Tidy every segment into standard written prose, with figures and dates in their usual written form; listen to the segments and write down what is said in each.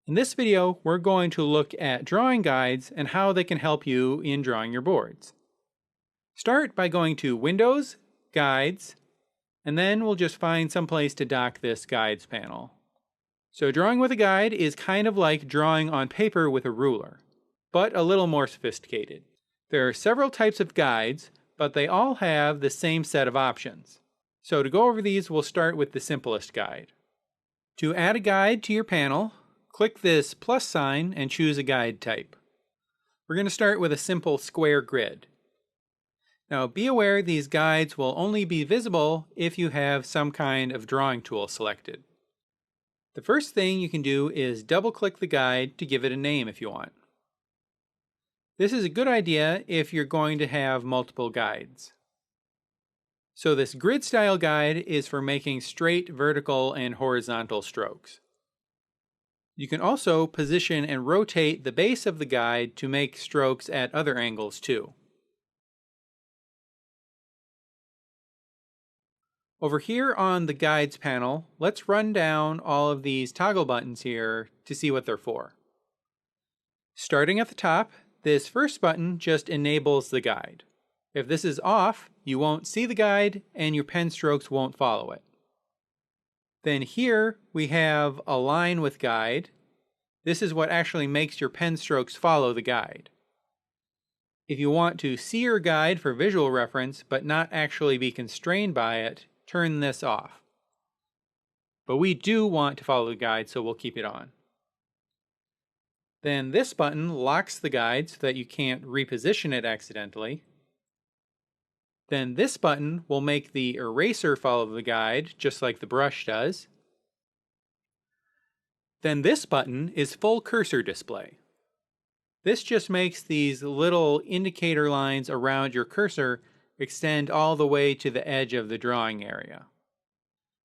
In this video, we're going to look at drawing guides and how they can help you in drawing your boards. Start by going to Windows, Guides, and then we'll just find some place to dock this Guides panel. So drawing with a guide is kind of like drawing on paper with a ruler, but a little more sophisticated. There are several types of guides, but they all have the same set of options. So to go over these, we'll start with the simplest guide. To add a guide to your panel, click this plus sign and choose a guide type. We're going to start with a simple square grid. Now be aware these guides will only be visible if you have some kind of drawing tool selected. The first thing you can do is double-click the guide to give it a name if you want. This is a good idea if you're going to have multiple guides. So this grid style guide is for making straight, vertical, and horizontal strokes. You can also position and rotate the base of the guide to make strokes at other angles too. Over here on the Guides panel, let's run down all of these toggle buttons here to see what they're for. Starting at the top, this first button just enables the guide. If this is off, you won't see the guide and your pen strokes won't follow it. Then here we have Align with Guide. This is what actually makes your pen strokes follow the guide. If you want to see your guide for visual reference but not actually be constrained by it, turn this off. But we do want to follow the guide, so we'll keep it on. Then this button locks the guide so that you can't reposition it accidentally. Then this button will make the eraser follow the guide, just like the brush does. Then this button is full cursor display. This just makes these little indicator lines around your cursor extend all the way to the edge of the drawing area.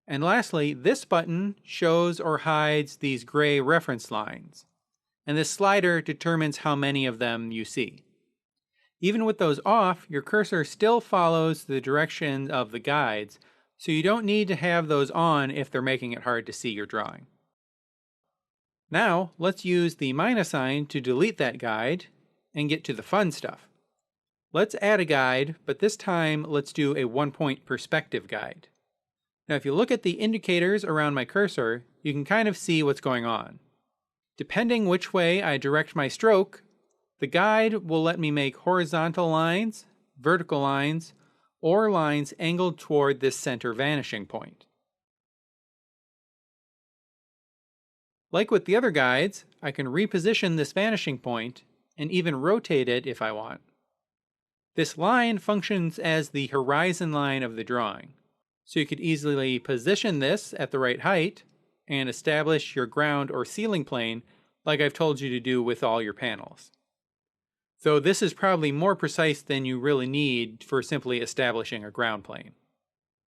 And lastly, this button shows or hides these gray reference lines. And this slider determines how many of them you see. Even with those off, your cursor still follows the direction of the guides, so you don't need to have those on if they're making it hard to see your drawing. Now, let's use the minus sign to delete that guide and get to the fun stuff. Let's add a guide, but this time let's do a one-point perspective guide. Now if you look at the indicators around my cursor, you can kind of see what's going on. Depending which way I direct my stroke, the guide will let me make horizontal lines, vertical lines, or lines angled toward this center vanishing point. Like with the other guides, I can reposition this vanishing point and even rotate it if I want. This line functions as the horizon line of the drawing, so you could easily position this at the right height and establish your ground or ceiling plane like I've told you to do with all your panels. Though this is probably more precise than you really need for simply establishing a ground plane.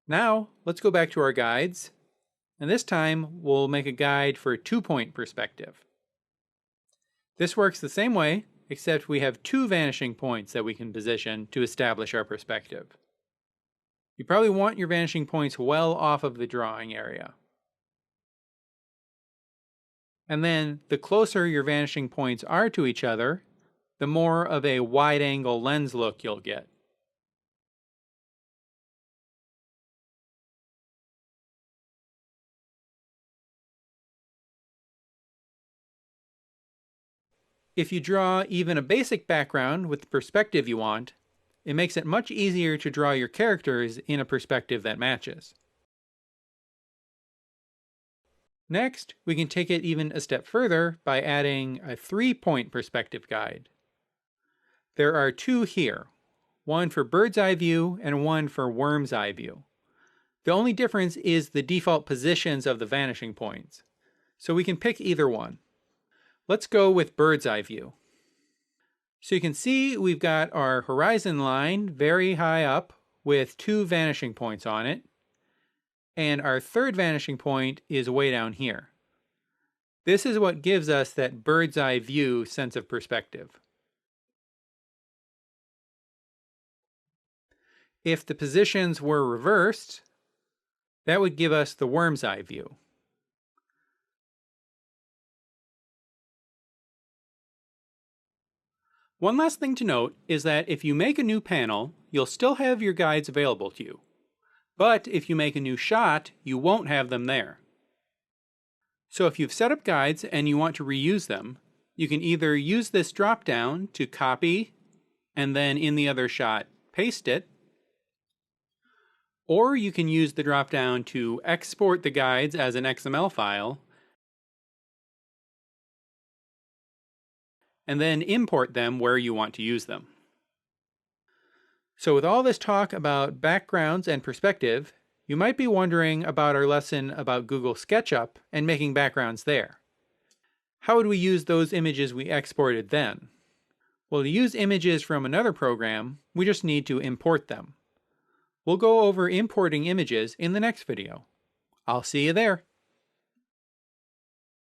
Now, let's go back to our guides, and this time we'll make a guide for a two-point perspective. This works the same way, except we have two vanishing points that we can position to establish our perspective. You probably want your vanishing points well off of the drawing area. And then the closer your vanishing points are to each other, the more of a wide-angle lens look you'll get. If you draw even a basic background with the perspective you want, it makes it much easier to draw your characters in a perspective that matches. Next, we can take it even a step further by adding a three-point perspective guide. There are two here, one for bird's eye view and one for worm's eye view. The only difference is the default positions of the vanishing points, so we can pick either one. Let's go with bird's eye view. So you can see we've got our horizon line very high up with two vanishing points on it, and our third vanishing point is way down here. This is what gives us that bird's eye view sense of perspective. If the positions were reversed, that would give us the worm's eye view. One last thing to note is that if you make a new panel, you'll still have your guides available to you. But if you make a new shot, you won't have them there. So if you've set up guides and you want to reuse them, you can either use this drop-down to copy and then in the other shot paste it, or you can use the drop-down to export the guides as an XML file and then import them where you want to use them. So with all this talk about backgrounds and perspective, you might be wondering about our lesson about Google SketchUp and making backgrounds there. How would we use those images we exported then? Well, to use images from another program, we just need to import them. We'll go over importing images in the next video. I'll see you there.